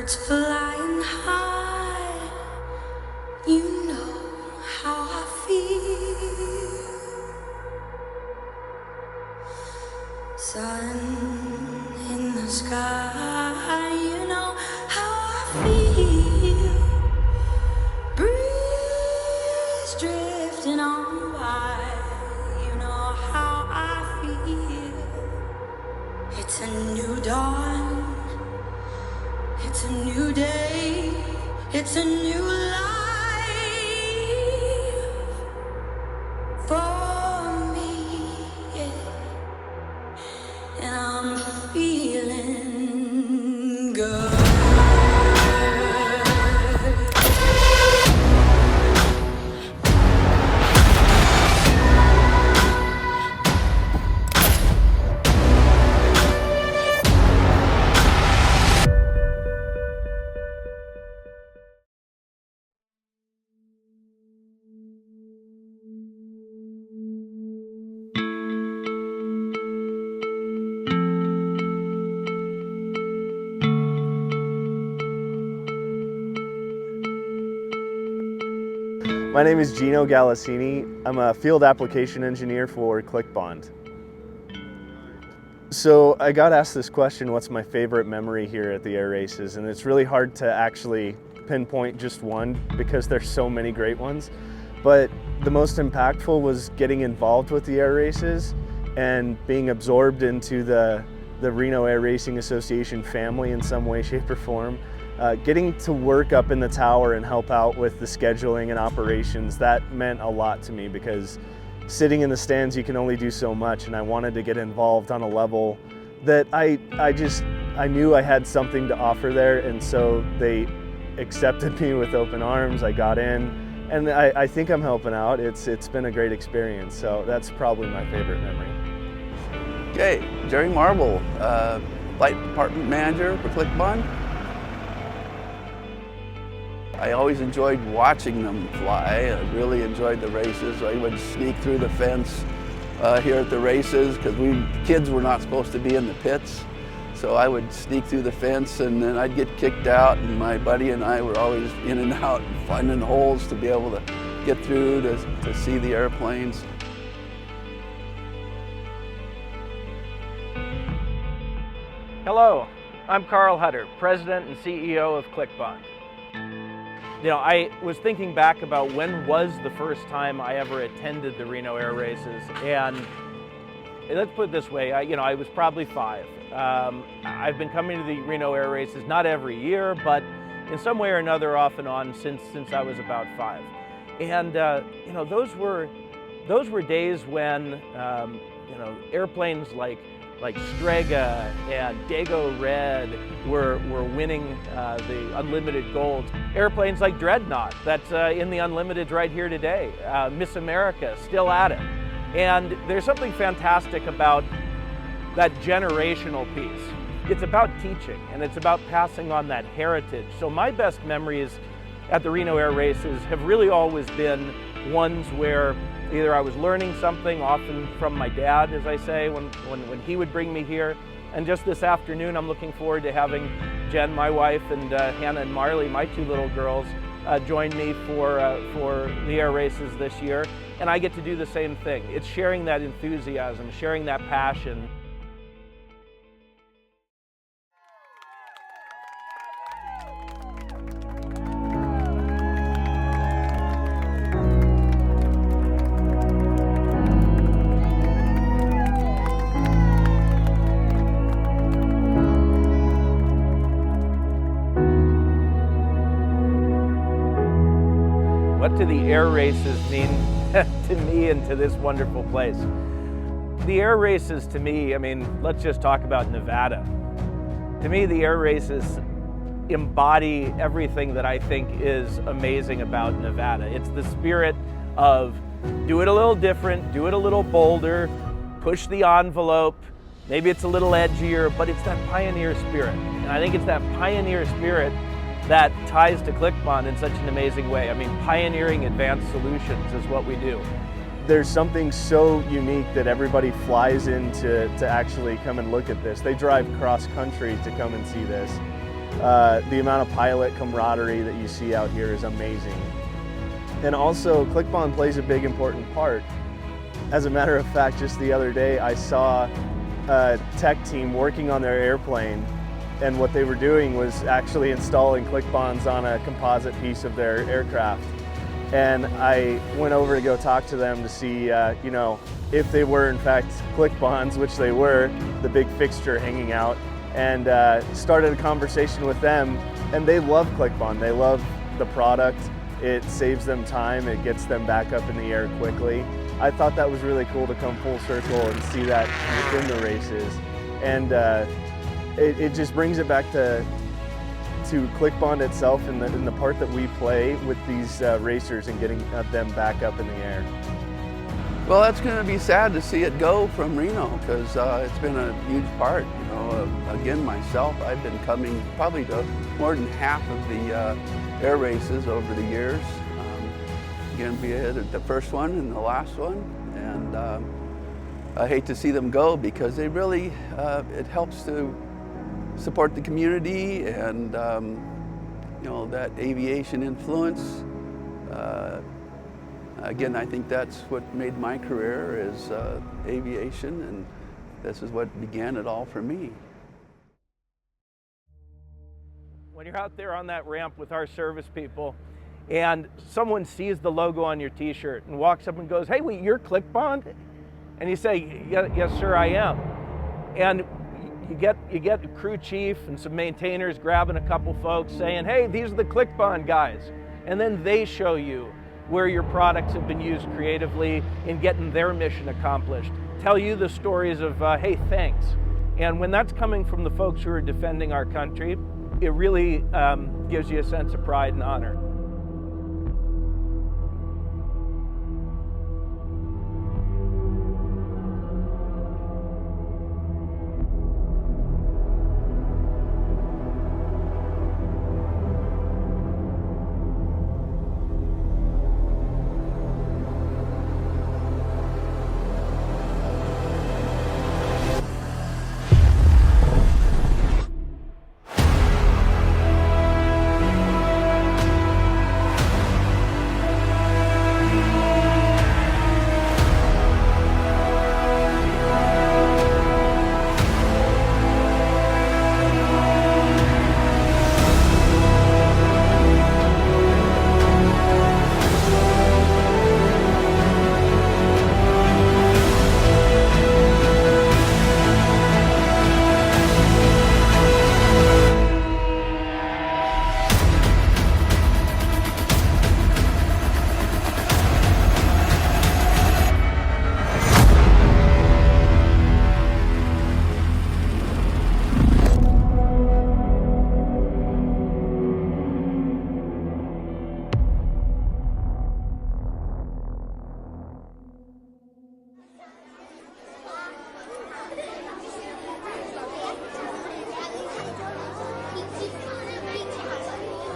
Birds flying high, you know how I feel. Sun in the sky, you know how I feel. Breeze drifting on by, you know how I feel. It's a new dawn. It's a new day, it's a new life for me, yeah. And I'm feeling good. My name is Gino Galassini. I'm a field application engineer for ClickBond. So I got asked this question, what's my favorite memory here at the air races? And it's really hard to actually pinpoint just one because there's so many great ones. But the most impactful was getting involved with the air races and being absorbed into the Reno Air Racing Association family in some way, shape, or form. Getting to work up in the tower and help out with the scheduling and operations, that meant a lot to me because sitting in the stands you can only do so much, and I wanted to get involved on a level that I knew I had something to offer there, and so they accepted me with open arms. I got in, and I think I'm helping out. It's been a great experience, so that's probably my favorite memory. Okay, Jerry Marble, Flight Department Manager for ClickBond. I always enjoyed watching them fly. I really enjoyed the races. I would sneak through the fence here at the races because kids were not supposed to be in the pits. So I would sneak through the fence and then I'd get kicked out, and my buddy and I were always in and out and finding holes to be able to get through to see the airplanes. Hello, I'm Carl Hutter, President and CEO of ClickBond. You know, I was thinking back about when was the first time I ever attended the Reno Air Races, and let's put it this way, I was probably 5. I've been coming to the Reno Air Races not every year, but in some way or another off and on since I was about 5. And those were days when airplanes like Strega and Dago Red were winning the Unlimited Gold. Airplanes like Dreadnought, that's in the Unlimited right here today. Miss America, still at it. And there's something fantastic about that generational piece. It's about teaching, and it's about passing on that heritage. So my best memories at the Reno Air Races have really always been ones where either I was learning something, often from my dad, as I say, when he would bring me here. And just this afternoon, I'm looking forward to having Jen, my wife, and Hannah and Marley, my 2 little girls, join me for the air races this year. And I get to do the same thing. It's sharing that enthusiasm, sharing that passion. What do the air races mean to me and to this wonderful place? The air races to me, let's just talk about Nevada. To me, the air races embody everything that I think is amazing about Nevada. It's the spirit of do it a little different, do it a little bolder, push the envelope. Maybe it's a little edgier, but it's that pioneer spirit. And I think it's that pioneer spirit that ties to ClickBond in such an amazing way. Pioneering advanced solutions is what we do. There's something so unique that everybody flies in to actually come and look at this. They drive cross country to come and see this. The amount of pilot camaraderie that you see out here is amazing. And also, ClickBond plays a big important part. As a matter of fact, just the other day, I saw a tech team working on their airplane, and what they were doing was actually installing ClickBonds on a composite piece of their aircraft. And I went over to go talk to them to see, you know, if they were in fact ClickBonds, which they were, the big fixture hanging out, and started a conversation with them. And they love ClickBond. They love the product. It saves them time. It gets them back up in the air quickly. I thought that was really cool to come full circle and see that within the races. And it just brings it back to ClickBond itself and the part that we play with these racers and getting them back up in the air. Well, that's going to be sad to see it go from Reno, because it's been a huge part. You know, again, myself, I've been coming probably to more than half of the air races over the years. Again, be it the first one and the last one, and I hate to see them go, because they really, it helps to support the community and you know, that aviation influence. Again, I think that's what made my career is aviation, and this is what began it all for me. When you're out there on that ramp with our service people and someone sees the logo on your t-shirt and walks up and goes, "Hey, wait, you're ClickBond?" And you say, "Yes, sir, I am." And you get a crew chief and some maintainers grabbing a couple folks saying, "Hey, these are the ClickBond guys." And then they show you where your products have been used creatively in getting their mission accomplished. Tell you the stories of, hey, thanks. And when that's coming from the folks who are defending our country, it really gives you a sense of pride and honor.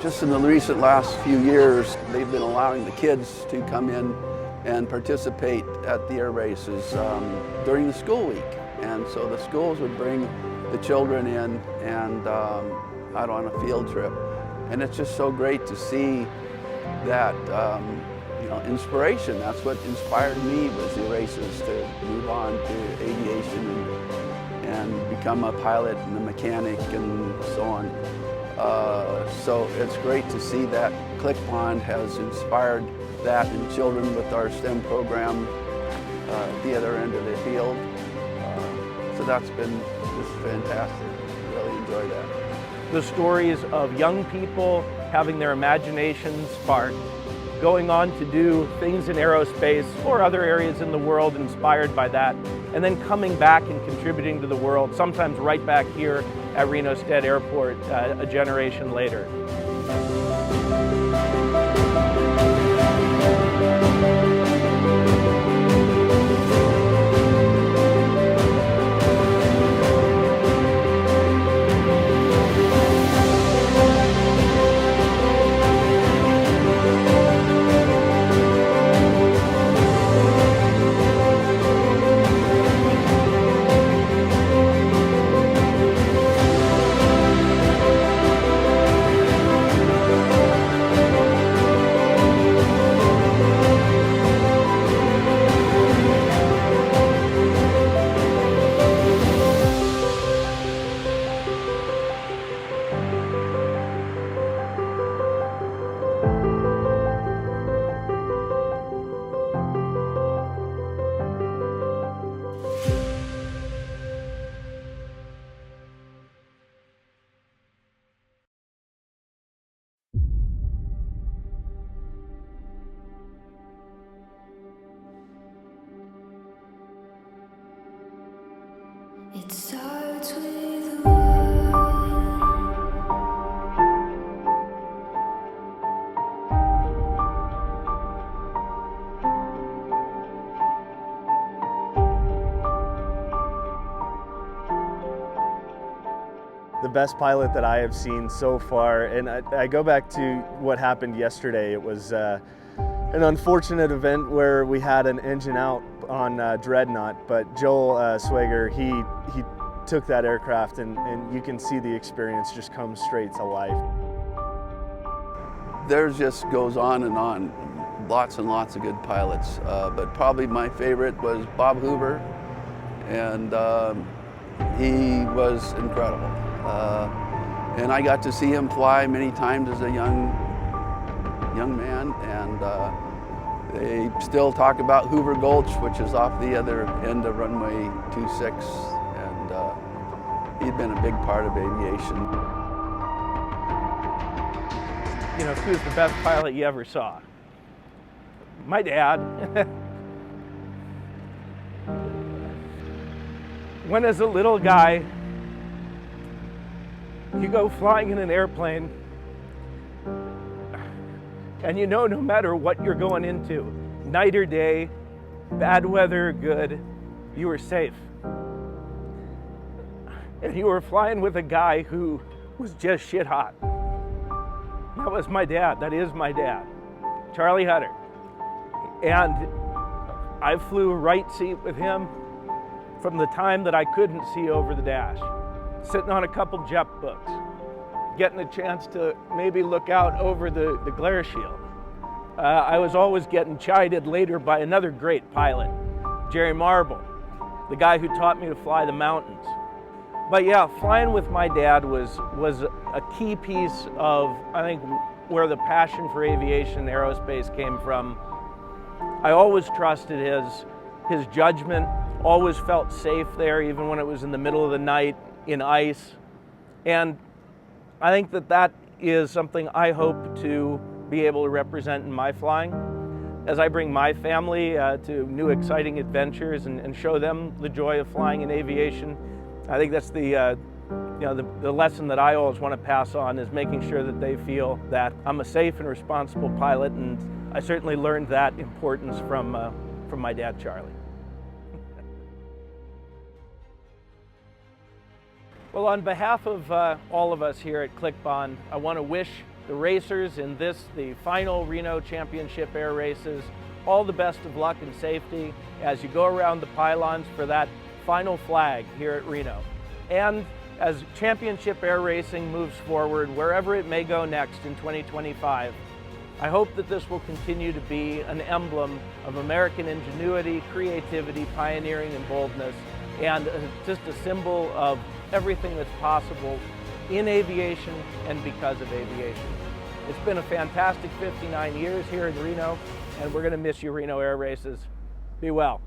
Just in the recent last few years, they've been allowing the kids to come in and participate at the air races during the school week. And so the schools would bring the children in and out on a field trip. And it's just so great to see that you know, inspiration. That's what inspired me, was the races, to move on to aviation and become a pilot and a mechanic and so on. So it's great to see that ClickBond has inspired that in children with our STEM program at the other end of the field. So that's been just fantastic. Really enjoy that. The stories of young people having their imaginations sparked, going on to do things in aerospace or other areas in the world inspired by that, and then coming back and contributing to the world, sometimes right back here at Reno Stead Airport a generation later. the best pilot that I have seen so far. And I go back to what happened yesterday. It was an unfortunate event where we had an engine out on Dreadnought, but Joel Swager, he took that aircraft and you can see the experience just come straight to life. There just goes on and on. Lots and lots of good pilots, but probably my favorite was Bob Hoover, and he was incredible. And I got to see him fly many times as a young man, and they still talk about Hoover Gulch, which is off the other end of runway 26, and he'd been a big part of aviation. You know, who's the best pilot you ever saw? My dad. When as a little guy, you go flying in an airplane and you know no matter what you're going into, night or day, bad weather or good, you were safe. And you were flying with a guy who was just shit hot. That was my dad. That is my dad, Charlie Hutter. And I flew right seat with him from the time that I couldn't see over the dash, sitting on a couple jet books, getting a chance to maybe look out over the glare shield. I was always getting chided later by another great pilot, Jerry Marble, the guy who taught me to fly the mountains. But yeah, flying with my dad was a key piece of, I think, where the passion for aviation and aerospace came from. I always trusted his judgment, always felt safe there, even when it was in the middle of the night in ice. And I think that is something I hope to be able to represent in my flying as I bring my family to new exciting adventures and show them the joy of flying in aviation. I think that's the lesson that I always want to pass on, is making sure that they feel that I'm a safe and responsible pilot, and I certainly learned that importance from my dad, Charlie. Well, on behalf of all of us here at ClickBond, I want to wish the racers in the final Reno Championship Air Races all the best of luck and safety as you go around the pylons for that final flag here at Reno. And as Championship Air Racing moves forward, wherever it may go next in 2025, I hope that this will continue to be an emblem of American ingenuity, creativity, pioneering, and boldness, and just a symbol of everything that's possible in aviation and because of aviation. It's been a fantastic 59 years here in Reno, and we're going to miss you, Reno Air Races. Be well.